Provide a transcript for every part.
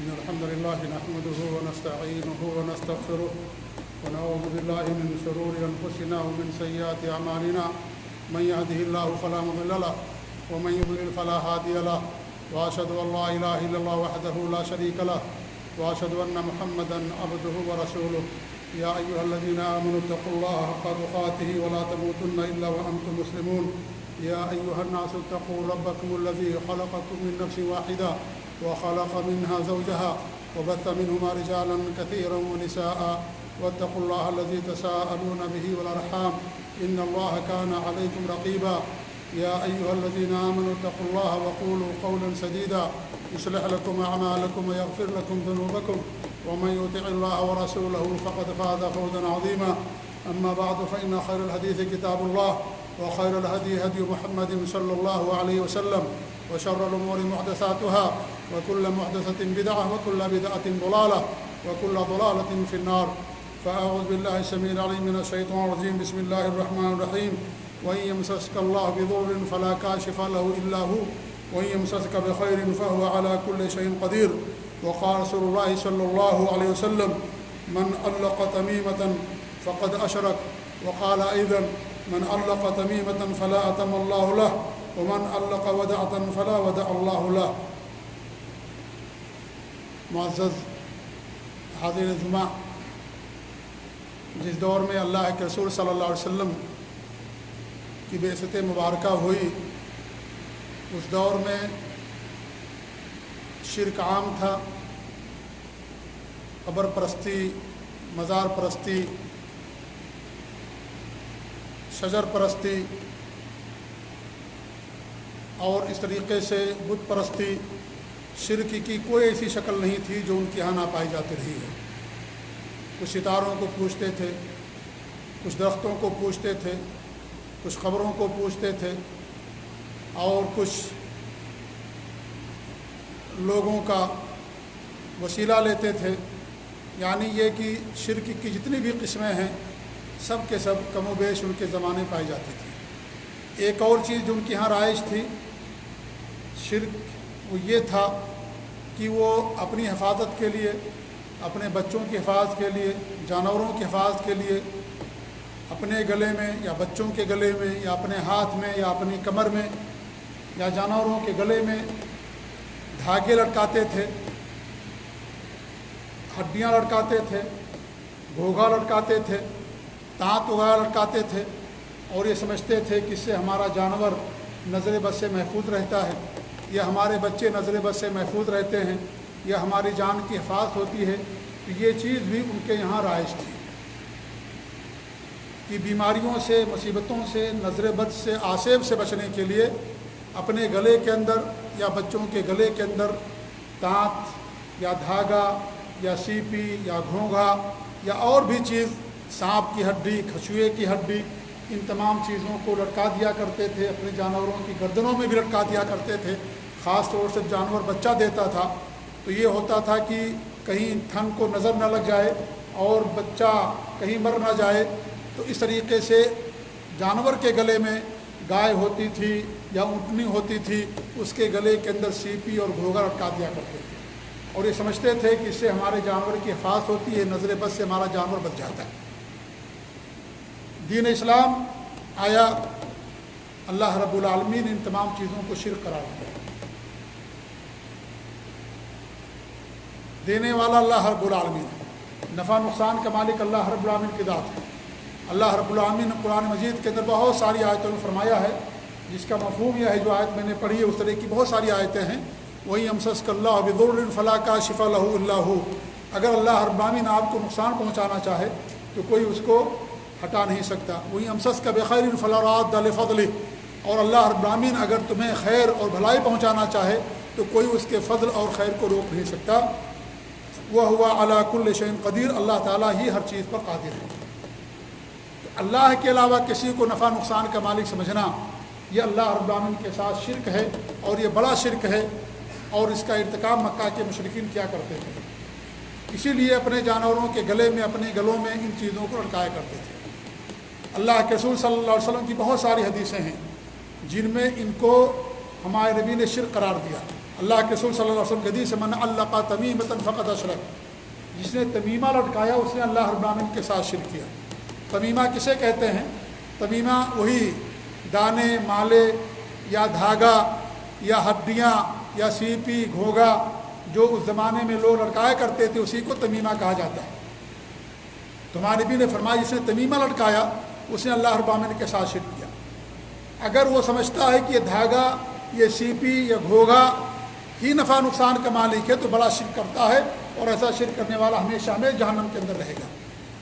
إن الحمد لله نحمده ونستعينه ونستغفره ونعوذ بالله من شرور أنفسنا ومن سيئات أعمالنا من يهده الله فلا مضل له ومن يضلل فلا هادي له وأشهد أن لا إله إلا الله وحده لا شريك له وأشهد أن محمدا عبده ورسوله يا أيها الذين آمنوا اتقوا الله حق تقاته ولا تموتن إلا وأنتم مسلمون يا أيها الناس اتقوا ربكم الذي خلقكم من نفس واحدة وخلق منها زوجها وبث منهما رجالا كثيرا ونساء واتقوا الله الذي تساءلون به والأرحام إن الله كان عليكم رقيبا يا أيها الذين آمنوا اتقوا الله وقولوا قولا سديدا يصلح لكم أعمالكم ويغفر لكم ذنوبكم ومن يطع الله ورسوله فقد فاز فوزا عظيما أما بعد فإن خير الحديث كتاب الله وخير الهدي هدي محمد صلى الله عليه وسلم وشر الأمور محدثاتها وكل محدثة بدعة وكل بدعة ضلالة وكل ضلالة في النار فأعوذ بالله السميع العليم من الشيطان الرجيم بسم الله الرحمن الرحيم وإن يمسسك الله بضر فلا كاشف له إلا هو وإن يمسسك بخير فهو على كل شيء قدير وقال رسول الله صلى الله عليه وسلم من علق تميمة فقد أشرك وقال أيضا من علق تميمة فلا أتم الله له ومن علق ودعة فلا ودع الله له. معزز حاضرین جمعہ، جس دور میں اللہ کے رسول صلی اللہ علیہ وسلم کی بعثت مبارکہ ہوئی، اس دور میں شرک عام تھا، قبر پرستی، مزار پرستی، شجر پرستی اور اس طریقے سے بت پرستی، شرک کی کوئی ایسی شکل نہیں تھی جو ان کے یہاں نہ پائی جاتی رہی ہے۔ کچھ ستاروں کو پوجتے تھے، کچھ درختوں کو پوجتے تھے، کچھ قبروں کو پوجتے تھے اور کچھ لوگوں کا وسیلہ لیتے تھے۔ یعنی یہ کہ شرک کی جتنی بھی قسمیں ہیں سب کے سب کم و بیش ان کے زمانے پائی جاتی تھی۔ ایک اور چیز جو ان کے یہاں رائج تھی شرک، وہ یہ تھا کہ وہ اپنی حفاظت کے لیے، اپنے بچوں کی حفاظت کے لیے، جانوروں کی حفاظت کے لیے اپنے گلے میں یا بچوں کے گلے میں یا اپنے ہاتھ میں یا اپنی کمر میں یا جانوروں کے گلے میں دھاگے لٹکاتے تھے، ہڈیاں لٹکاتے تھے، گھوگھا لٹکاتے تھے، دانت وغیرہ لٹکاتے تھے اور یہ سمجھتے تھے کہ اس سے ہمارا جانور نظر بد سے محفوظ رہتا ہے، یا ہمارے بچے نظر بد سے محفوظ رہتے ہیں، یا ہماری جان کی حفاظت ہوتی ہے۔ تو یہ چیز بھی ان کے یہاں رائج تھی کہ بیماریوں سے، مصیبتوں سے، نظر بد سے، آسیب سے بچنے کے لیے اپنے گلے کے اندر یا بچوں کے گلے کے اندر دانت یا دھاگا یا سیپی یا گھونگھا یا اور بھی چیز، سانپ کی ہڈی، کھچوے کی ہڈی، ان تمام چیزوں کو لٹکا دیا کرتے تھے، اپنے جانوروں کی گردنوں میں بھی لٹکا دیا کرتے تھے۔ خاص طور سے جانور بچہ دیتا تھا تو یہ ہوتا تھا کہ کہیں تھن کو نظر نہ لگ جائے اور بچہ کہیں مر نہ جائے، تو اس طریقے سے جانور کے گلے میں گائے ہوتی تھی یا اونٹنی ہوتی تھی، اس کے گلے کے اندر سیپی اور گھوگھا لٹکا دیا کرتے تھے اور یہ سمجھتے تھے کہ اس سے ہمارے جانور کی حفاظت ہوتی ہے، نظر بد سے ہمارا جانور بچ جاتا ہے۔ دین اسلام آیا، اللہ رب العالمین ان تمام چیزوں کو شرک قرار دیا۔ دینے والا اللہ رب العالمین ہے، نفع نقصان کا مالک اللہ رب العالمین کی ذات ہے۔ اللہ رب العالمین نے قرآن مجید کے اندر بہت ساری آیتوں میں فرمایا ہے، جس کا مفہوم یہ ہے، جو آیت میں نے پڑھی ہے اس طرح کی بہت ساری آیتیں ہیں۔ وَإِن يَمْسَسْكَ اللَّهُ بِضُرٍّ فَلَا كَاشِفَ لَهُ إِلَّا هُوَ، اگر اللہ رب العالمین آپ کو نقصان پہنچانا چاہے تو کوئی اس کو ہٹا نہیں سکتا۔ وَإِن يَمْسَسْكَ بِخَيْرٍ فَلَا رَادَّ لِفَضْلِهِ، اور اللہ رب العالمین اگر تمہیں خیر اور بھلائی پہنچانا چاہے تو کوئی اس کے فضل اور خیر کو روک نہیں سکتا۔ وَهُوَ عَلَى كُلِّ شَيْءٍ قَدِيرٌ، اللہ تعالیٰ ہی ہر چیز پر قادر ہے۔ اللہ کے علاوہ کسی کو نفع نقصان کا مالک سمجھنا یہ اللہ رب العالمین کے ساتھ شرک ہے، اور یہ بڑا شرک ہے، اور اس کا ارتکاب مکہ کے مشرکین کیا کرتے تھے۔ اسی لیے اپنے جانوروں کے گلے میں، اپنے گلوں میں ان چیزوں کو لٹکایا کرتے تھے۔ اللہ کے رسول صلی اللہ علیہ وسلم کی بہت ساری حدیثیں ہیں جن میں ان کو ہمارے نبی نے شرک قرار دیا۔ اللہ کے رسول صلی اللہ علیہ وسلم کی حدیث من علق تمیمۃ فقد اشرک، جس نے تمیمہ لٹکایا اس نے اللہ رب العالمین کے ساتھ شرک کیا۔ تمیمہ کسے کہتے ہیں؟ تمیمہ وہی دانے، مالے یا دھاگا یا ہڈیاں یا سیپی، گھوگا جو اس زمانے میں لوگ لٹکایا کرتے تھے، اسی کو تمیمہ کہا جاتا ہے۔ تو ہمارے نبی نے فرمایا جس نے تمیمہ لٹکایا اس نے اللہ رب العالمین کے ساتھ شرک کیا۔ اگر وہ سمجھتا ہے کہ یہ دھاگا، یہ سیپی یا گھوگا ہی نفع نقصان کا مالک ہے تو بڑا شرک کرتا ہے، اور ایسا شرک کرنے والا ہمیشہ میں جہنم کے اندر رہے گا۔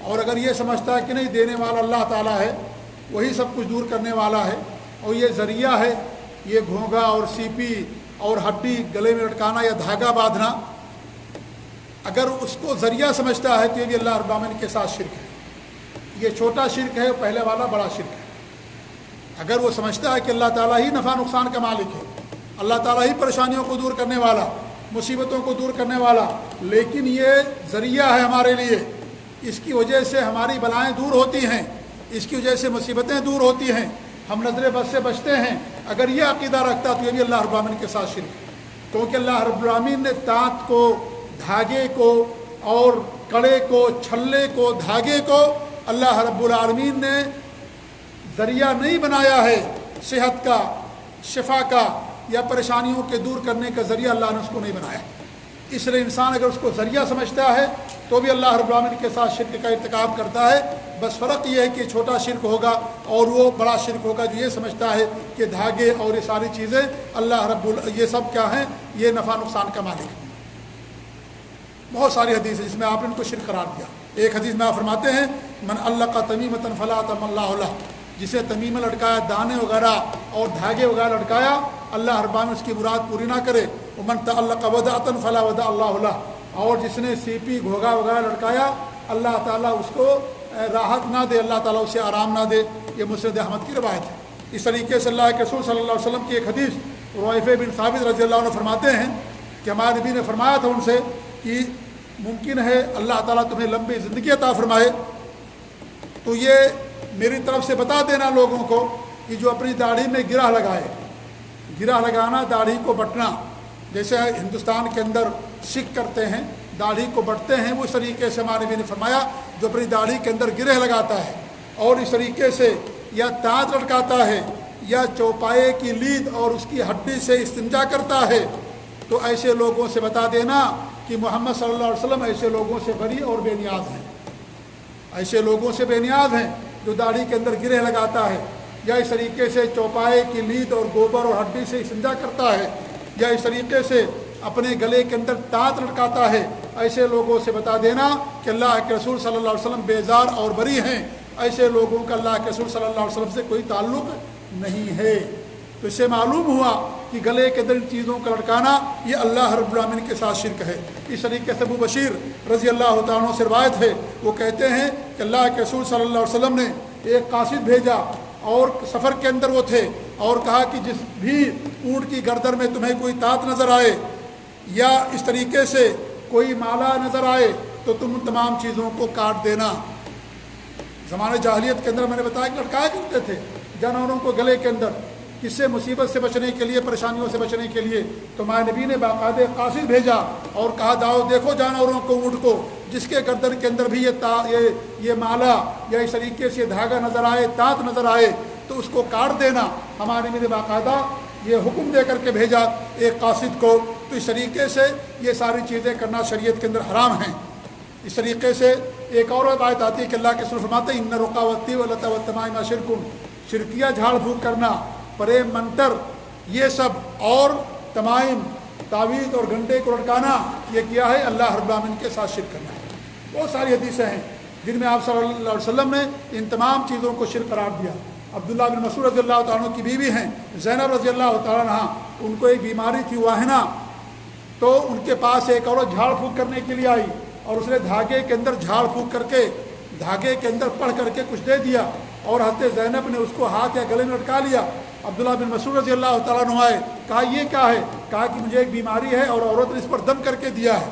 اور اگر یہ سمجھتا ہے کہ نہیں، دینے والا اللہ تعالیٰ ہے، وہی سب کچھ دور کرنے والا ہے، اور یہ ذریعہ ہے، یہ گھونگا اور سیپی اور ہڈی گلے میں لٹکانا یا دھاگا باندھنا، اگر اس کو ذریعہ سمجھتا ہے تو یہ بھی اللہ رب العالمین کے ساتھ شرک ہے۔ یہ چھوٹا شرک ہے، پہلے والا بڑا شرک ہے۔ اگر وہ سمجھتا ہے کہ اللہ تعالیٰ ہی نفع نقصان کا مالک ہے، اللہ تعالیٰ ہی پریشانیوں کو دور کرنے والا، مصیبتوں کو دور کرنے والا، لیکن یہ ذریعہ ہے ہمارے لیے، اس کی وجہ سے ہماری بلائیں دور ہوتی ہیں، اس کی وجہ سے مصیبتیں دور ہوتی ہیں، ہم نظر بد سے بچتے ہیں، اگر یہ عقیدہ رکھتا تو یہ بھی اللہ رب العالمین کے ساتھ شرک ہے۔ کیونکہ اللہ رب العالمین نے تانت کو، دھاگے کو اور کڑے کو، چھلے کو، دھاگے کو اللہ رب العالمین نے ذریعہ نہیں بنایا ہے صحت کا، شفا کا یا پریشانیوں کے دور کرنے کا ذریعہ اللہ نے اس کو نہیں بنایا۔ اس لیے انسان اگر اس کو ذریعہ سمجھتا ہے تو بھی اللہ رب العالمین کے ساتھ شرک کا ارتکاب کرتا ہے۔ بس فرق یہ ہے کہ چھوٹا شرک ہوگا اور وہ بڑا شرک ہوگا جو یہ سمجھتا ہے کہ دھاگے اور یہ ساری چیزیں یہ سب کیا ہیں، یہ نفع نقصان کا مالک ہے۔ بہت ساری حدیث ہے جس میں آپ نے ان کو شرک قرار دیا۔ ایک حدیث میں آپ فرماتے ہیں من علق تمیمۃ فلا تم اللہ لہ، جسے تمیمہ لٹکایا، دانے وغیرہ اور دھاگے وغیرہ لٹکایا، اللہ رب العالمین اس کی مراد پوری نہ کرے۔ ومن تعلق ودعۃ فلا ودع اللہ لہ، اور جس نے سیپی، گھوگا وغیرہ لٹکایا، اللہ تعالیٰ اس کو راحت نہ دے، اللہ تعالیٰ اسے آرام نہ دے۔ یہ مسند احمد کی روایت ہے۔ اس طریقے سے اللہ کے رسول صلی اللہ علیہ وسلم کی ایک حدیث رویفہ بن ثابت رضی اللہ عنہ فرماتے ہیں کہ ہمارے نبی نے فرمایا تھا ان سے کہ ممکن ہے اللہ تعالیٰ تمہیں لمبی زندگی عطا فرمائے تو یہ میری طرف سے بتا دینا لوگوں کو کہ جو اپنی داڑھی میں گرہ لگائے، گرہ لگانا، داڑھی کو بٹنا، جیسے ہندوستان کے اندر سکھ کرتے ہیں، داڑھی کو بٹتے ہیں، وہ اس طریقے سے ہمارے نبی نے فرمایا جو اپنی داڑھی کے اندر گرہ لگاتا ہے اور اس طریقے سے یا تانت لٹکاتا ہے یا چوپائے کی لید اور اس کی ہڈی سے استنجا کرتا ہے، تو ایسے لوگوں سے بتا دینا کہ محمد صلی اللہ علیہ وسلم ایسے لوگوں سے بری اور بے نیاز ہیں، ایسے لوگوں سے بے نیاز ہیں جو داڑھی کے اندر گرہ لگاتا ہے یا اس طریقے سے چوپائے کی لید اور گوبر اور ہڈی سے استنجا کرتا ہے یا اس طریقے سے اپنے گلے کے اندر تانت لٹکاتا ہے، ایسے لوگوں سے بتا دینا کہ اللہ کے رسول صلی اللہ علیہ وسلم بیزار اور بری ہیں، ایسے لوگوں کا اللہ کے رسول صلی اللہ علیہ وسلم سے کوئی تعلق نہیں ہے۔ تو اس سے معلوم ہوا کہ گلے کے اندر ان چیزوں کا لٹکانا یہ اللہ رب العالمین کے ساتھ شرک ہے۔ اس طریقے سے ابو بشیر رضی اللہ تعالیٰ عنہ سے روایت ہے، وہ کہتے ہیں کہ اللہ کے رسول صلی اللہ علیہ وسلم نے ایک قاصد بھیجا اور سفر کے اندر وہ تھے اور کہا کہ جس بھی اونٹ کی گردن میں تمہیں کوئی تانت نظر آئے یا اس طریقے سے کوئی مالا نظر آئے تو تم ان تمام چیزوں کو کاٹ دینا۔ زمانے جاہلیت کے اندر میں نے بتایا کہ لٹکایا کرتے تھے جانوروں کو گلے کے اندر، کس سے؟ مصیبت سے بچنے کے لیے، پریشانیوں سے بچنے کے لیے۔ تو ہمارے نبی نے باقاعدہ قاصد بھیجا اور کہا جاؤ دیکھو جانوروں کو، اونٹ کو جس کے گردن کے اندر بھی یہ مالا یا اس طریقے سے دھاگا نظر آئے، تانت نظر آئے تو اس کو کاٹ دینا۔ ہمارے نبی نے باقاعدہ یہ حکم دے کر کے بھیجا ایک قاصد کو۔ تو اس طریقے سے یہ ساری چیزیں کرنا شریعت کے اندر حرام ہیں۔ اس طریقے سے ایک اور روایت آتی ہے کہ اللہ کے رسول فرماتے ہیں ان رقاوتی ولتا والتمائم شرکن، شرکیہ جھاڑ پھونک کرنا، پرے منتر، یہ سب اور تمائم، تعویذ اور گھنٹے کو لٹکانا، یہ کیا ہے؟ اللہ رب العالمین کے ساتھ شرک کرنا ہے۔ بہت ساری حدیثیں ہیں جن میں آپ صلی اللہ علیہ وسلم نے ان تمام چیزوں کو شرک قرار دیا۔ عبداللہ بن مسعود رضی اللہ تعالیٰ عنہ کی بیوی ہیں زینب رضی اللہ تعالیٰ عنہ، ان کو ایک بیماری تھی واہنہ، تو ان کے پاس ایک عورت جھاڑ پھونک کرنے کے لیے آئی اور اس نے دھاگے کے اندر جھاڑ پھونک کر کے، دھاگے کے اندر پڑھ کر کے کچھ دے دیا اور حضرت زینب نے اس کو ہاتھ یا گلے میں لٹکا لیا۔ عبداللہ بن مسعود رضی اللہ تعالیٰ عنہ آئے، کہا یہ کیا ہے؟ کہا کہ مجھے ایک بیماری ہے اور عورت نے اس پر دم کر کے دیا ہے،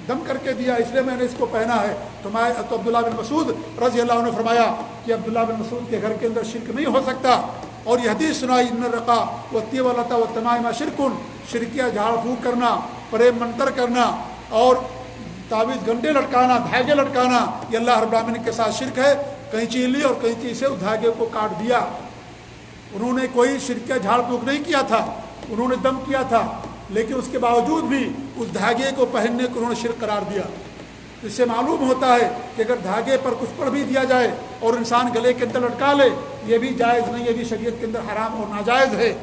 دم کر کے دیا اس لیے میں نے اس کو پہنا ہے۔ تو عبداللہ بن مسعود رضی اللہ عنہ نے فرمایا کہ عبداللہ بن مسعود کے گھر کے اندر شرک نہیں ہو سکتا، اور یہ حدیث سنائی ان الرقا والطیب والعطا والتمائم شرکن، شرکیہ جھاڑ پھونک کرنا، پریب منتر کرنا اور تعویذ گھنٹے لٹکانا، دھاگے لٹکانا، یہ اللہ رب العالمین کے ساتھ شرک ہے۔ کینچی لی اور کینچی سے اس دھاگے کو کاٹ دیا۔ انہوں نے کوئی شرکیہ جھاڑ پھونک نہیں کیا تھا، انہوں نے دم کیا تھا، لیکن اس کے باوجود بھی اس دھاگے کو پہننے کو انہوں نے شرک قرار دیا۔ اس سے معلوم ہوتا ہے کہ اگر دھاگے پر کچھ پڑھ بھی دیا جائے اور انسان گلے کے اندر لٹکا لے، یہ بھی جائز نہیں، یہ بھی شریعت کے اندر حرام اور ناجائز ہے۔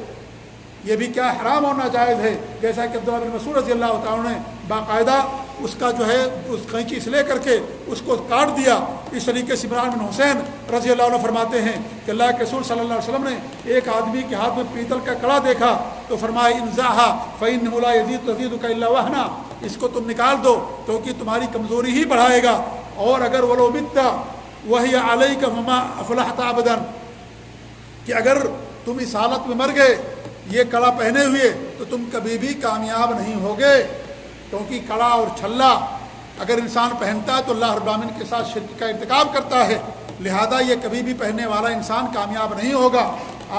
یہ بھی کیا حرام اور ناجائز ہے، جیسا کہ عبداللہ بن مسعود رضی اللہ تعالیٰ نے باقاعدہ اس کا جو ہے اس قینچی سے لے کر کے اس کو کاٹ دیا۔ اس طریقے سے عمران بن حسین رضی اللہ عنہ فرماتے ہیں کہ اللہ کے رسول صلی اللہ علیہ وسلم نے ایک آدمی کے ہاتھ میں پیتل کا کڑا دیکھا تو فرمایا انزعھا فإنہ لا یزیدک الا وہنا، اس کو تم نکال دو کیونکہ تمہاری کمزوری ہی بڑھائے گا، اور اگر ولو مت وہی علیک فما افلحت ابدا، کہ اگر تم اس حالت میں مر گئے یہ کڑا پہنے ہوئے تو تم کبھی بھی کامیاب نہیں ہوگے، کیونکہ کڑا اور چھلا اگر انسان پہنتا ہے تو اللہ رب العالمین کے ساتھ شرک کا ارتکاب کرتا ہے، لہذا یہ کبھی بھی پہننے والا انسان کامیاب نہیں ہوگا،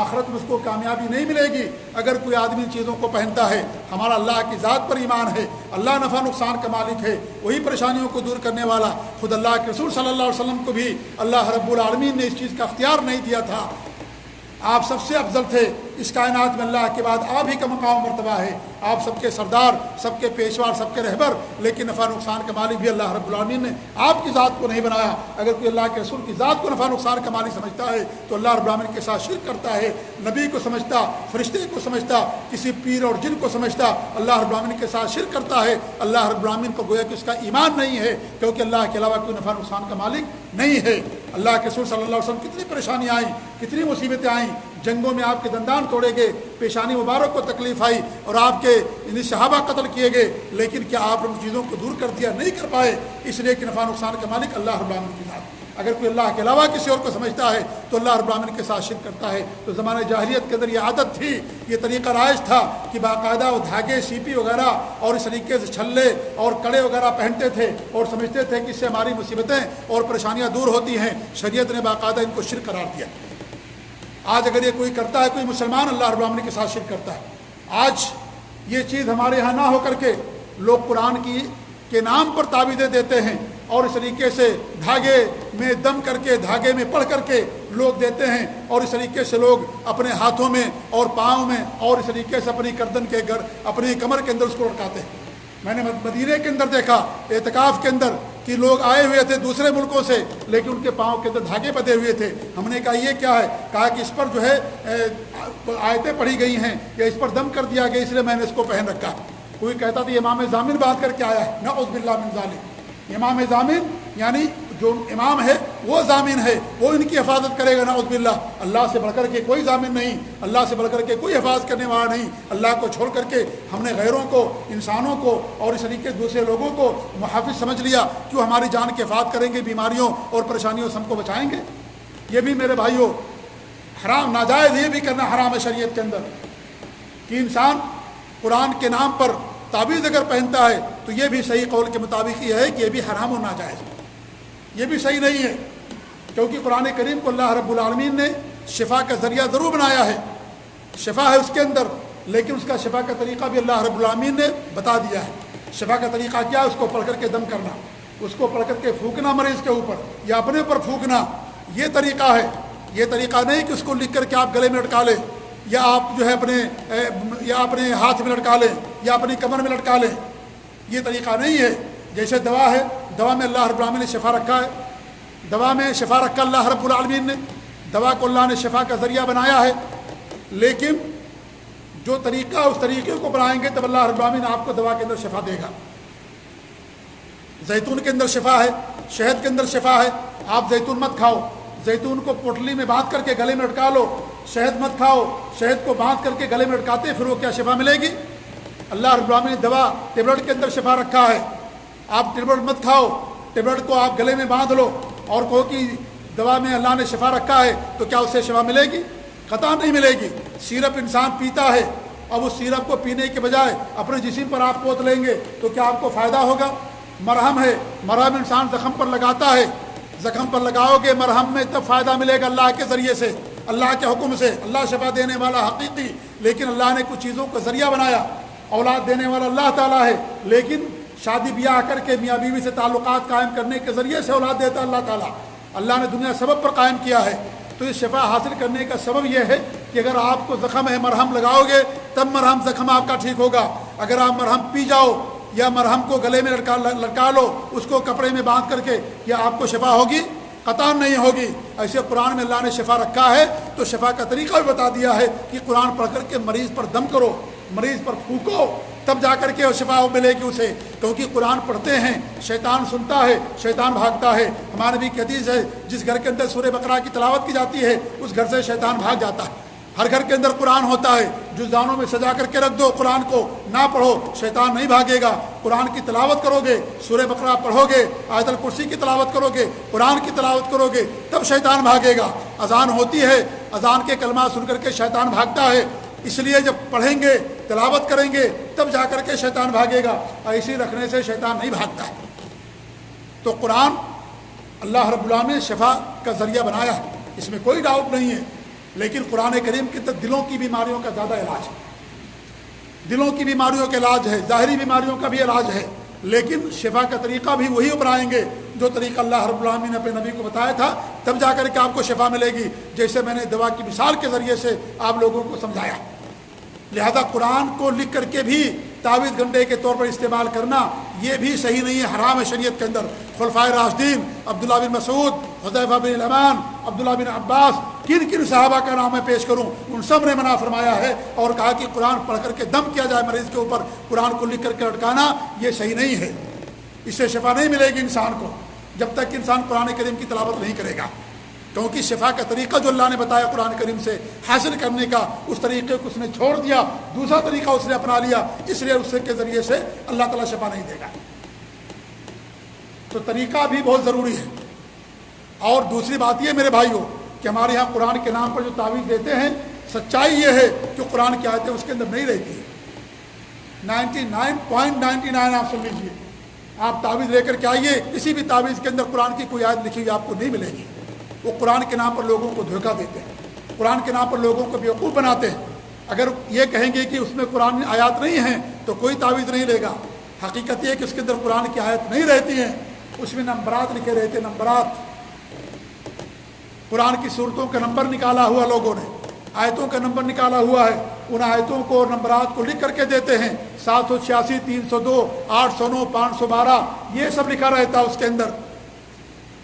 آخرت میں اس کو کامیابی نہیں ملے گی۔ اگر کوئی آدمی ان چیزوں کو پہنتا ہے، ہمارا اللہ کی ذات پر ایمان ہے، اللہ نفع نقصان کا مالک ہے، وہی پریشانیوں کو دور کرنے والا، خود اللہ کے رسول صلی اللہ علیہ وسلم کو بھی اللہ رب العالمین نے اس چیز کا اختیار نہیں دیا تھا، آپ سب سے افضل تھے اس کائنات میں، اللہ کے بعد آپ ہی کا مقام مرتبہ ہے، آپ سب کے سردار، سب کے پیشوا، سب کے رہبر، لیکن نفع نقصان کا مالک بھی اللہ رب العالمین نے آپ کی ذات کو نہیں بنایا۔ اگر کوئی اللہ کے رسول کی ذات کو نفع نقصان کا مالک سمجھتا ہے تو اللہ رب العالمین کے ساتھ شرک کرتا ہے، نبی کو سمجھتا، فرشتے کو سمجھتا، کسی پیر اور جن کو سمجھتا، اللہ رب العالمین کے ساتھ شرک کرتا ہے، اللہ رب العالمین کو گویا کہ اس کا ایمان نہیں ہے، کیونکہ اللہ کے علاوہ کوئی نفع نقصان کا مالک نہیں ہے۔ اللہ کے رسول صلی اللہ علیہ وسلم کتنی پریشانیاں آئیں، کتنی مصیبتیں آئیں، جنگوں میں آپ کے دندان توڑے گئے، پیشانی مبارک کو تکلیف آئی اور آپ کے صحابہ قتل کیے گئے، لیکن کیا آپ ان چیزوں کو دور کر دیا؟ نہیں کر پائے، اس لیے کہ نفع نقصان کا مالک اللہ رب العالمین کی ذات۔ اگر کوئی اللہ کے علاوہ کسی اور کو سمجھتا ہے تو اللہ رب العالمین کے ساتھ شرک کرتا ہے۔ تو زمانہ جاہلیت کے اندر یہ عادت تھی، یہ طریقہ رائج تھا کہ باقاعدہ وہ دھاگے، سیپی وغیرہ اور اس طریقے سے چھلے اور کڑے وغیرہ پہنتے تھے اور سمجھتے تھے کہ اس سے ہماری مصیبتیں اور پریشانیاں دور ہوتی ہیں۔ شریعت نے باقاعدہ ان کو شرک قرار دیا۔ آج اگر یہ کوئی کرتا ہے، کوئی مسلمان اللہ رب العالمین کے ساتھ شرک کرتا ہے۔ آج یہ چیز ہمارے یہاں نہ ہو کر کے لوگ قرآن کے نام پر تعویذیں دیتے ہیں اور اس طریقے سے دھاگے میں دم کر کے، دھاگے میں پڑھ کر کے لوگ دیتے ہیں، اور اس طریقے سے لوگ اپنے ہاتھوں میں اور پاؤں میں اور اس طریقے سے اپنی گردن کے اپنی کمر کے اندر اس کو لٹکاتے ہیں۔ میں نے مدینے کے اندر دیکھا اعتکاف کے اندر کہ لوگ آئے ہوئے تھے دوسرے ملکوں سے، لیکن ان کے پاؤں کے اندر دھاگے بدے ہوئے تھے۔ ہم نے کہا یہ کیا ہے؟ کہا کہ اس پر جو ہے آیتیں پڑھی گئی ہیں یا اس پر دم کر دیا گیا، اس لیے میں نے اس کو پہن رکھا۔ کوئی کہتا تھا امام ضامن باندھ کر کے آیا ہے، نعوذ باللہ من ذالک۔ امام ضامن یعنی جو امام ہے وہ ضامن ہے، وہ ان کی حفاظت کرے گا، نعوذ باللہ۔ اللہ سے بڑھ کر کے کوئی ضامن نہیں، اللہ سے بڑھ کر کے کوئی حفاظت کرنے والا نہیں۔ اللہ کو چھوڑ کر کے ہم نے غیروں کو، انسانوں کو اور اس طریقے سے دوسرے لوگوں کو محافظ سمجھ لیا، کیوں ہماری جان کی حفاظت کریں گے، بیماریوں اور پریشانیوں سے ہم کو بچائیں گے۔ یہ بھی میرے بھائیوں حرام، ناجائز، یہ بھی کرنا حرام ہے شریعت کے اندر، کہ انسان قرآن کے نام پر تعویذ اگر پہنتا ہے تو یہ بھی صحیح قول کے مطابق یہ ہے کہ یہ بھی حرام و ناجائز ہے، یہ بھی صحیح نہیں ہے، کیونکہ قرآن کریم کو اللہ رب العالمین نے شفا کا ذریعہ ضرور بنایا ہے، شفا ہے اس کے اندر، لیکن اس کا شفا کا طریقہ بھی اللہ رب العالمین نے بتا دیا ہے۔ شفا کا طریقہ کیا؟ اس کو پڑھ کر کے دم کرنا، اس کو پڑھ کر کے پھونکنا مریض کے اوپر یا اپنے اوپر پھونکنا، یہ طریقہ ہے۔ یہ طریقہ نہیں کہ اس کو لکھ کر کے آپ گلے میں لٹکا لیں یا آپ جو ہے اپنے ہاتھ میں لٹکا لیں یا اپنی کمر میں لٹکا لیں، یہ طریقہ نہیں ہے۔ جیسے دوا ہے، دوا میں اللہ رب العالمین نے شفا رکھا ہے، دوا میں شفا رکھا اللہ رب العالمین نے، دوا کو اللہ نے شفا کا ذریعہ بنایا ہے، لیکن جو طریقہ اس طریقے کو بنائیں گے تب اللہ رب العالمین آپ کو دوا کے اندر شفا دے گا۔ زیتون کے اندر شفا ہے، شہد کے اندر شفا ہے، آپ زیتون مت کھاؤ، زیتون کو پوٹلی میں باندھ کر کے گلے میں لٹکا لو، شہد مت کھاؤ، شہد کو باندھ کر کے گلے میں لٹکاتے پھر وہ کیا شفا ملے گی؟ اللہ رب العالمین نے دوا ٹیبلٹ کے اندر شفا رکھا ہے، آپ ٹیبلٹ مت کھاؤ، ٹیبلٹ کو آپ گلے میں باندھ لو اور کہو کہ دوا میں اللہ نے شفا رکھا ہے تو کیا اس سے شفا ملے گی؟ قطعاً نہیں ملے گی۔ سیرپ انسان پیتا ہے، اب اس سیرپ کو پینے کے بجائے اپنے جسم پر آپ پوت لیں گے تو کیا آپ کو فائدہ ہوگا؟ مرہم ہے، مرہم انسان زخم پر لگاتا ہے، زخم پر لگاؤ گے مرہم میں تب فائدہ ملے گا اللہ کے ذریعے سے، اللہ کے حکم سے، اللہ شفا دینے والا حقیقی، لیکن اللہ نے کچھ چیزوں کو ذریعہ بنایا۔ اولاد دینے والا اللہ تعالیٰ ہے، لیکن شادی بیاہ کر کے میاں بیوی سے تعلقات قائم کرنے کے ذریعے سے اولاد دیتا ہے اللہ تعالیٰ۔ اللہ نے دنیا سبب پر قائم کیا ہے، تو اس شفا حاصل کرنے کا سبب یہ ہے کہ اگر آپ کو زخم ہے مرہم لگاؤ گے تب مرہم زخم آپ کا ٹھیک ہوگا۔ اگر آپ مرہم پی جاؤ یا مرہم کو گلے میں لٹکا لو، اس کو کپڑے میں باندھ کر کے، کیا آپ کو شفا ہوگی؟ قطعاً نہیں ہوگی۔ ایسے قرآن میں اللہ نے شفا رکھا ہے، تو شفا کا طریقہ بھی بتا دیا ہے کہ قرآن پڑھ کر کے مریض پر دم کرو، مریض پر پھونکو، تب جا کر کے وہ شفا ملے گی اسے، کیونکہ قرآن پڑھتے ہیں شیطان سنتا ہے، شیطان بھاگتا ہے۔ ہمارے نبی کی حدیث ہے، جس گھر کے اندر سورہ بقرہ کی تلاوت کی جاتی ہے اس گھر سے شیطان بھاگ جاتا ہے۔ ہر گھر کے اندر قرآن ہوتا ہے، جزدانوں میں سجا کر کے رکھ دو، قرآن کو نہ پڑھو، شیطان نہیں بھاگے گا۔ قرآن کی تلاوت کرو گے، سورہ بقرہ پڑھو گے، آیت الکرسی کی تلاوت کرو گے، قرآن کی تلاوت کرو گے، تب شیطان بھاگے گا۔ اذان ہوتی ہے، اذان کے کلمات سن کر کے شیطان بھاگتا ہے، اس لیے جب پڑھیں گے، تلاوت کریں گے، تب جا کر کے شیطان بھاگے گا، ایسی رکھنے سے شیطان نہیں بھاگتا ہے۔ تو قرآن اللہ رب العالمین نے شفا کا ذریعہ بنایا ہے، اس میں کوئی ڈاؤٹ نہیں ہے، لیکن قرآن کریم کے اندر دلوں کی بیماریوں کا زیادہ علاج ہے، دلوں کی بیماریوں کا علاج ہے، ظاہری بیماریوں کا بھی علاج ہے، لیکن شفا کا طریقہ بھی وہی اپنائیں گے جو طریقہ اللہ رب العالمین نے اپنے نبی کو بتایا تھا، تب جا کر کے آپ کو شفا ملے گی، جیسے میں نے دوا کی مثال کے ذریعے سے آپ لوگوں کو سمجھایا۔ لہذا قرآن کو لکھ کر کے بھی تعویذ گنڈے کے طور پر استعمال کرنا یہ بھی صحیح نہیں ہے، حرام ہے شریعت کے اندر۔ خلفائے راشدین عبداللہ بن مسعود، حذیفہ بن الیمان، عبداللہ بن عباس، کن کن صحابہ کا نام میں پیش کروں، ان سب نے منع فرمایا ہے اور کہا کہ قرآن پڑھ کر کے دم کیا جائے مریض کے اوپر، قرآن کو لکھ کر کے لٹکانا یہ صحیح نہیں ہے، اس سے شفا نہیں ملے گی انسان کو جب تک انسان قرآن کریم کی تلاوت نہیں کرے گا، کیونکہ شفا کا طریقہ جو اللہ نے بتایا قرآن کریم سے حاصل کرنے کا، اس طریقے کو اس نے چھوڑ دیا، دوسرا طریقہ اس نے اپنا لیا، اس لیے اس کے ذریعے سے اللہ تعالیٰ شفا نہیں دے گا۔ تو طریقہ بھی بہت ضروری ہے۔ اور دوسری بات یہ میرے بھائیوں کہ ہمارے یہاں قرآن کے نام پر جو تعویذ دیتے ہیں، سچائی یہ ہے کہ قرآن کی آیتیں اس کے اندر نہیں رہتی ہیں، 99.99 آپ سن لیجیے، آپ تعویذ لے کر کے آئیے، کسی بھی تعویذ کے اندر قرآن کی کوئی آیت لکھی ہوئی آپ کو نہیں ملے گی۔ وہ قرآن کے نام پر لوگوں کو دھوکہ دیتے ہیں، قرآن کے نام پر لوگوں کو بیوقوف بناتے ہیں۔ اگر یہ کہیں گے کہ اس میں قرآن آیات نہیں ہیں تو کوئی تعویذ نہیں لے گا۔ حقیقت یہ کہ اس کے اندر قرآن کی آیت نہیں رہتی ہیں، اس میں نمبرات لکھے رہتے، نمبرات، قرآن کی صورتوں کا نمبر نکالا ہوا لوگوں نے، آیتوں کا نمبر نکالا ہوا ہے، ان آیتوں کو اور نمبرات کو لکھ کر کے دیتے ہیں، 786 302 809 512 یہ سب لکھا رہتا ہے اس کے اندر۔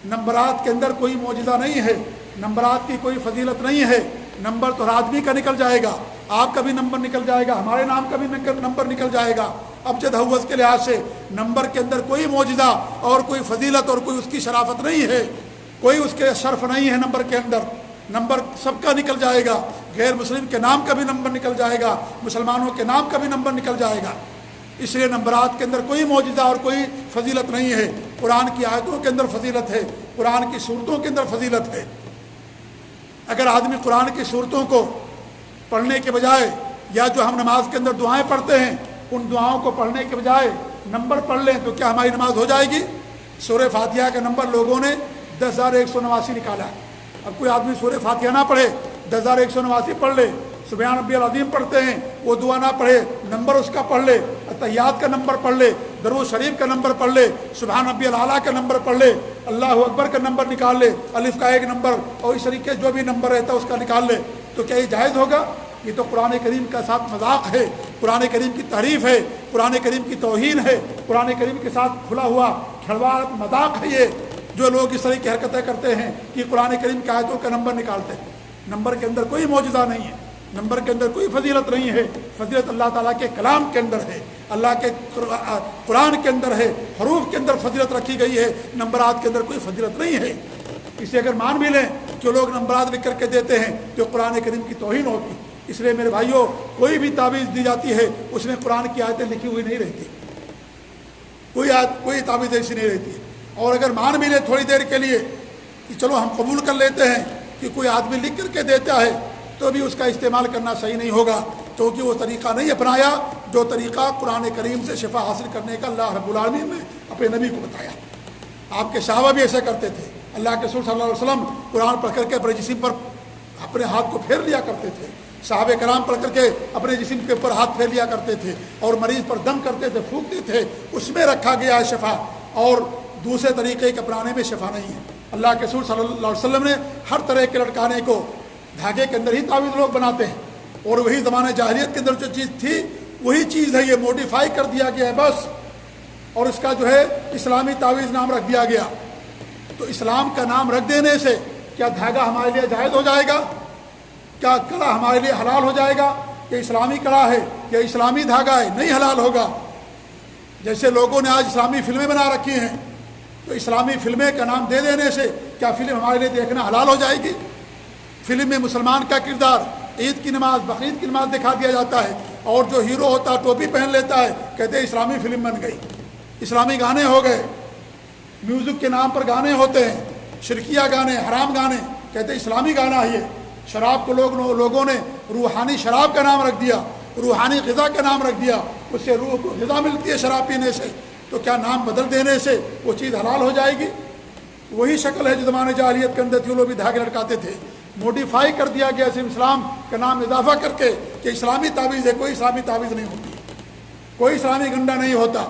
نمبرات کے اندر کوئی معجزہ نہیں ہے، نمبرات کی کوئی فضیلت نہیں ہے۔ نمبر تو ہر آدمی کا نکل جائے گا، آپ کا بھی نمبر نکل جائے گا، ہمارے نام کا بھی نمبر نکل جائے گا۔ ابجد حوض کے لحاظ سے نمبر کے اندر کوئی معجزہ اور کوئی فضیلت اور کوئی اس کی شرافت نہیں ہے، کوئی اس کے شرف نہیں ہے نمبر کے اندر۔ نمبر سب کا نکل جائے گا، غیر مسلم کے نام کا بھی نمبر نکل جائے گا، مسلمانوں کے نام کا بھی نمبر نکل جائے گا۔ اس لیے نمبرات کے اندر کوئی معجزہ اور کوئی فضیلت نہیں ہے۔ قرآن کی آیتوں کے اندر فضیلت ہے، قرآن کی صورتوں کے اندر فضیلت ہے۔ اگر آدمی قرآن کی صورتوں کو پڑھنے کے بجائے یا جو ہم نماز کے اندر دعائیں پڑھتے ہیں ان دعاؤں کو پڑھنے کے بجائے نمبر پڑھ لیں تو کیا ہماری نماز ہو جائے گی؟ سورہ فاتحہ کا نمبر لوگوں نے 10,189 نکالا ہے۔ اب کوئی آدمی سورہ فاتحہ نہ پڑھے، 10,189 پڑھ لے، سبحان ربی العظیم پڑھتے ہیں وہ دعا نہ پڑھے، نمبر اس کا پڑھ لے، تحیات کا نمبر پڑھ لے، درود شریف کا نمبر پڑھ لے، سبحان ربی الاعلیٰ کا نمبر پڑھ لے، اللہ اکبر کا نمبر نکال لے، الف کا ایک نمبر اور اس طریقے جو بھی نمبر رہتا ہے اس کا نکال لے، تو کیا یہ جائز ہوگا؟ یہ تو قرآن کریم کا ساتھ مذاق ہے، قرآن کریم کی تعریف ہے، قرآن کریم کی توہین ہے، قرآن کریم کے ساتھ کھلا ہوا کھلواڑ مذاق ہے یہ، جو لوگ اس طرح کی حرکتیں کرتے ہیں کہ قرآن کریم کی آیتوں کا نمبر نکالتے ہیں۔ نمبر کے اندر کوئی معجزہ نہیں ہے، نمبر کے اندر کوئی فضیلت نہیں ہے، فضیلت اللہ تعالیٰ کے کلام کے اندر ہے، اللہ کے قرآن کے اندر ہے، حروف کے اندر فضیلت رکھی گئی ہے، نمبرات کے اندر کوئی فضیلت نہیں ہے۔ اسے اگر مان بھی لیں کہ لوگ نمبرات لکھ کر کے دیتے ہیں تو قرآن کریم کی توہین ہوتی۔ اس لیے میرے بھائیوں کوئی بھی تعویذ دی جاتی ہے اس میں قرآن کی آیتیں لکھی ہوئی نہیں رہتی، کوئی تعویذ ایسی نہیں رہتی۔ اور اگر مان بھی لیں تھوڑی دیر کے لیے کہ چلو ہم قبول کر لیتے ہیں کہ کوئی آدمی لکھ کر کے دیتا ہے، تو بھی اس کا استعمال کرنا صحیح نہیں ہوگا، کیونکہ وہ طریقہ نہیں اپنایا جو طریقہ قرآن کریم سے شفا حاصل کرنے کا اللہ رب العالمین نے اپنے نبی کو بتایا۔ آپ کے صحابہ بھی ایسا کرتے تھے، اللہ کے رسول صلی اللہ علیہ وسلم قرآن پڑھ کر کے اپنے جسم پر اپنے ہاتھ کو پھیر لیا کرتے تھے، صحابہ کرام پڑھ کر کے اپنے جسم کے اوپر ہاتھ پھیر لیا کرتے تھے اور مریض پر دم کرتے تھے، پھونکتے تھے، اس میں رکھا گیا ہے شفا، اور دوسرے طریقے کے اپنانے میں شفا نہیں ہے۔ اللہ کے رسول صلی اللہ علیہ وسلم نے ہر طرح کے لٹکانے کو دھاگے کے اندر ہی تعویذ لوگ بناتے ہیں، اور وہی زمانہ جاہلیت کے اندر جو چیز تھی وہی چیز ہے، یہ موڈیفائی کر دیا گیا ہے بس، اور اس کا جو ہے اسلامی تعویذ نام رکھ دیا گیا۔ تو اسلام کا نام رکھ دینے سے کیا دھاگا ہمارے لیے جائز ہو جائے گا؟ کیا کڑا ہمارے لیے حلال ہو جائے گا کہ اسلامی کڑا ہے یا اسلامی دھاگا ہے؟ نہیں حلال ہوگا۔ جیسے لوگوں نے آج اسلامی فلمیں بنا رکھی ہیں، تو اسلامی فلمیں کا نام دے دینے سے کیا فلم ہمارے لیے دیکھنا حلال ہو جائے گی؟ فلم میں مسلمان کا کردار، عید کی نماز، بقرعید کی نماز دکھا دیا جاتا ہے، اور جو ہیرو ہوتا ہے ٹوپی پہن لیتا ہے، کہتے ہیں اسلامی فلم بن گئی، اسلامی گانے ہو گئے، میوزک کے نام پر گانے ہوتے ہیں، شرکیہ گانے، حرام گانے، کہتے ہیں اسلامی گانا ہے یہ۔ شراب کو لوگوں نے روحانی شراب کا نام رکھ دیا، روحانی غذا کا نام رکھ دیا، اس سے روح کو غذا ملتی ہے شراب پینے سے، تو کیا نام بدل دینے سے وہ چیز حلال ہو جائے گی؟ وہی شکل ہے جو زمانے جاہلیت کے اندر تھی، وہ لوگ بھی دھاگے لٹکاتے تھے، موڈیفائی کر دیا گیا صرف اسلام کا نام اضافہ کر کے کہ اسلامی تعویذ ہے۔ کوئی اسلامی تعویذ نہیں ہوتی، کوئی اسلامی گنڈا نہیں ہوتا،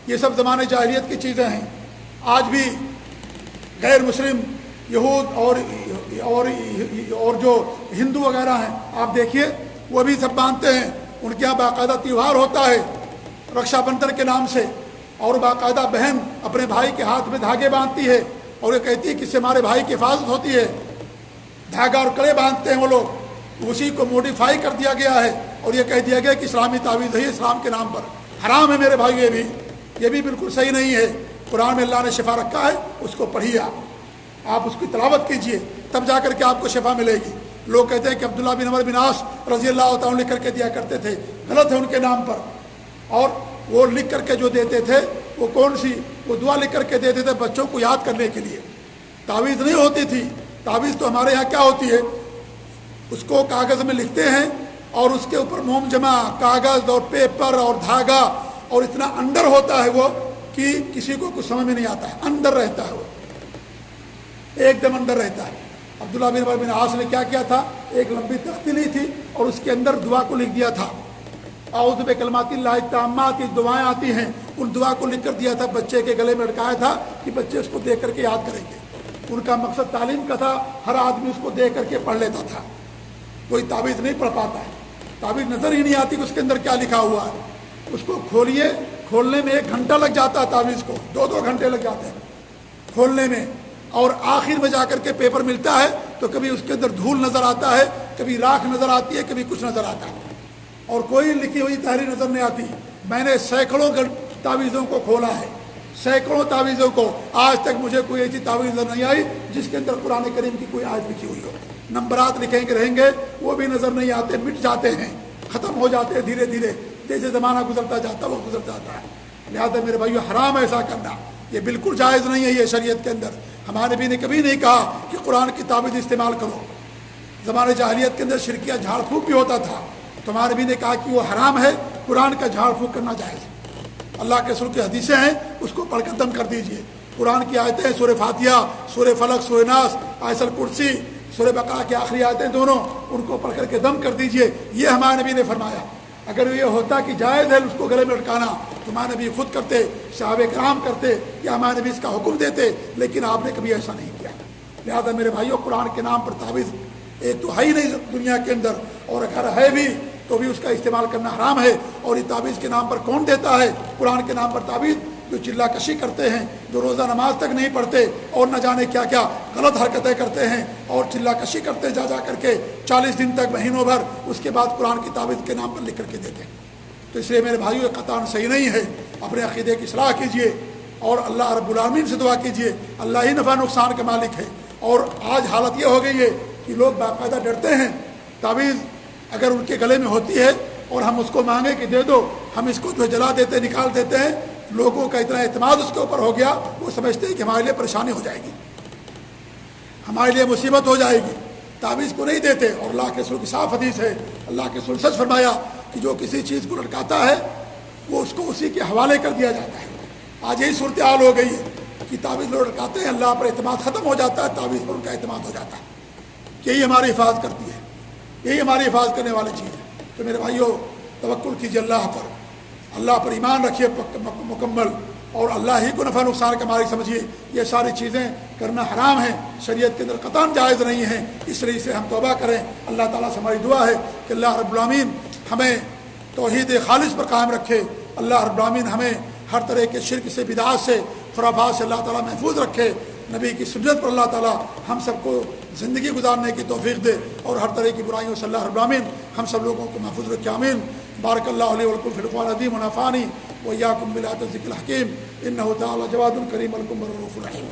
یہ سب زمانے جاہلیت کی چیزیں ہیں۔ آج بھی غیر مسلم یہود اور جو ہندو وغیرہ ہیں، آپ دیکھیے وہ بھی سب مانتے ہیں، ان کے یہاں باقاعدہ تیوہار ہوتا ہے رکشا بندھن کے نام سے، اور باقاعدہ بہن اپنے بھائی کے ہاتھ میں دھاگے باندھتی ہے اور یہ کہتی ہے کہ اس سے ہمارے بھائی کی حفاظت ہوتی ہے، دھاگا اور کڑے باندھتے ہیں وہ لوگ، اسی کو موڈیفائی کر دیا گیا ہے اور یہ کہہ دیا گیا کہ اسلامی تعویذ ہے، اسلام کے نام پر حرام ہے میرے بھائی، یہ بھی بالکل صحیح نہیں ہے۔ قرآن میں اللہ نے شفا رکھا ہے، اس کو پڑھیے، آپ اس کی تلاوت کیجئے، تب جا کر کے آپ کو شفا ملے گی۔ لوگ کہتے ہیں کہ عبداللہ بن عمر بن عاص رضی اللہ تعالیٰ لکھ کر کے دیا کرتے تھے، غلط ہے ان کے نام پر، اور وہ لکھ کر کے جو دیتے تھے وہ کون سی، وہ دعا لکھ کر کے دیتے تھے بچوں کو یاد کرنے کے لیے، تعویذ نہیں ہوتی تھی۔ تعویذ تو ہمارے یہاں کیا ہوتی ہے، اس کو کاغذ میں لکھتے ہیں اور اس کے اوپر موم جمع کاغذ اور پیپر اور دھاگا، اور اتنا اندر ہوتا ہے وہ کہ کسی کو کچھ سمجھ میں نہیں آتا ہے، اندر رہتا ہے، وہ ایک دم اندر رہتا ہے۔ عبداللہ بن عمر بن عاص نے کیا کیا تھا، ایک لمبی تختی لی تھی اور اس کے اندر دعا کو لکھ دیا تھا، اعوذ بکلمات اللہ التامات، کی دعائیں آتی ہیں، ان دعا کو لکھ کر دیا تھا، بچے کے گلے میں لٹکایا تھا کہ بچے اس کو دیکھ کر کے یاد کریں گے۔ ان کا مقصد تعلیم کا تھا، ہر آدمی اس کو دیکھ کر کے پڑھ لیتا تھا۔ کوئی تعویذ نہیں پڑھ پاتا ہے، تعویذ نظر ہی نہیں آتی کہ اس کے اندر کیا لکھا ہوا ہے، اس کو کھولیے، کھولنے میں 1 گھنٹہ لگ جاتا ہے، تعویذ کو 2 گھنٹے لگ جاتے ہیں کھولنے میں، اور آخر میں جا کر کے پیپر ملتا ہے تو کبھی اس کے اندر دھول نظر آتا ہے، کبھی راکھ نظر آتی ہے، کبھی کچھ نظر آتا ہے، اور کوئی لکھی ہوئی تحریر نظر نہیں آتی۔ میں نے سینکڑوں تعویذوں کو کھولا ہے، سینکڑوں تعویذوں کو، آج تک مجھے کوئی ایسی تعویذ نظر نہیں آئی جس کے اندر قرآن کریم کی کوئی آیت لکھی ہوئی ہو۔ نمبرات لکھیں گے رہیں گے، وہ بھی نظر نہیں آتے، مٹ جاتے ہیں، ختم ہو جاتے ہیں دھیرے دھیرے، جیسے زمانہ گزرتا جاتا ہے وقت گزرتا جاتا ہے۔ لہٰذا میرے بھائیو، حرام ایسا کرنا، یہ بالکل جائز نہیں ہے، یہ شریعت کے اندر ہمارے نبی نے کبھی نہیں کہا کہ قرآن کی تعویذ استعمال کرو۔ زمانے جاہلیت کے اندر شرکیہ جھاڑ پھونک بھی ہوتا تھا، تو ہمارے نبی نے کہا کہ وہ حرام ہے، قرآن کا جھاڑ پھونک کرنا جائز ہے۔ اللہ کے رسول کی حدیثیں ہیں، اس کو پڑھ کر دم کر دیجئے۔ قرآن کی آیتیں، سورہ فاتحہ، سورہ فلق، سورہ ناس، آیت الکرسی، سورہ بقرہ کی آخری آیتیں دونوں، ان کو پڑھ کر کے دم کر دیجئے۔ یہ ہمارے نبی نے فرمایا۔ اگر یہ ہوتا کہ جائز ہے اس کو گلے میں لٹکانا، تو ہمارے نبی خود کرتے، صحابہ کرام کرتے، یا ہمارے نبی اس کا حکم دیتے، لیکن آپ نے کبھی ایسا نہیں کیا۔ لہذا میرے بھائیوں، قرآن کے نام پر تعویذ ایک تو ہے ہی نہیں دنیا کے اندر، اور اگر ہے بھی تو بھی اس کا استعمال کرنا حرام ہے۔ اور یہ تعویذ کے نام پر کون دیتا ہے؟ قرآن کے نام پر تعویذ جو چلا کشی کرتے ہیں، جو روزہ نماز تک نہیں پڑھتے، اور نہ جانے کیا کیا غلط حرکتیں کرتے ہیں، اور چلا کشی کرتے جا کر کے 40 دن تک، مہینوں بھر، اس کے بعد قرآن کی تعویذ کے نام پر لکھ کر کے دیتے ہیں۔ تو اس لیے میرے بھائیوں، یہ قطعاً صحیح نہیں ہے۔ اپنے عقیدے کی اصلاح کیجیے اور اللہ رب العالمین سے دعا کیجیے، اللہ ہی نفع نقصان کا مالک ہے۔ اور آج حالت یہ ہو گئی ہے کہ لوگ باقاعدہ ڈرتے ہیں، تعویذ اگر ان کے گلے میں ہوتی ہے اور ہم اس کو مانگیں کہ دے دو، ہم اس کو جو جلا دیتے، نکال دیتے ہیں، لوگوں کا اتنا اعتماد اس کے اوپر ہو گیا، وہ سمجھتے ہیں کہ ہمارے لیے پریشانی ہو جائے گی، ہمارے لیے مصیبت ہو جائے گی، تعویذ کو نہیں دیتے۔ اور اللہ کے رسول کی صاف حدیث ہے، اللہ کے رسول سچ فرمایا کہ جو کسی چیز کو لٹکاتا ہے وہ اس کو اسی کے حوالے کر دیا جاتا ہے۔ آج یہی صورتحال ہو گئی ہے کہ تعویذ لوگ لٹکاتے ہیں، اللہ پر اعتماد ختم ہو جاتا ہے، تعویذ پر ان کا اعتماد ہو جاتا ہے۔ کہ یہی ہماری حفاظت کرتی ہے، یہی ہماری حفاظت کرنے والی چیز ہے۔ تو میرے بھائیوں، توکل کیجیے اللہ پر، اللہ پر ایمان رکھیے مکمل، اور اللہ ہی کو نفع نقصان کا مالک سمجھیے۔ یہ ساری چیزیں کرنا حرام ہیں، شریعت کے اندر قطعاً جائز نہیں ہیں، اس لیے سے ہم توبہ کریں۔ اللہ تعالیٰ سے ہماری دعا ہے کہ اللہ رب العالمین ہمیں توحید خالص پر قائم رکھے، اللہ رب العالمین ہمیں ہر طرح کے شرک سے، بدعات سے، خرافات سے اللہ تعالیٰ محفوظ رکھے، نبی کی سنت پر اللہ تعالیٰ ہم سب کو زندگی گزارنے کی توفیق دے، اور ہر طرح کی برائیوں سے اللہ رب العالمین ہم سب لوگوں کو محفوظ رکھے، آمین۔ بارک اللہ علیہ ولکم فی القرآن العظیم ونفعنی وإياكم بالآيات والذکر الحکیم، انہ تعالی جواد کریم الکم الرؤوف الرحیم۔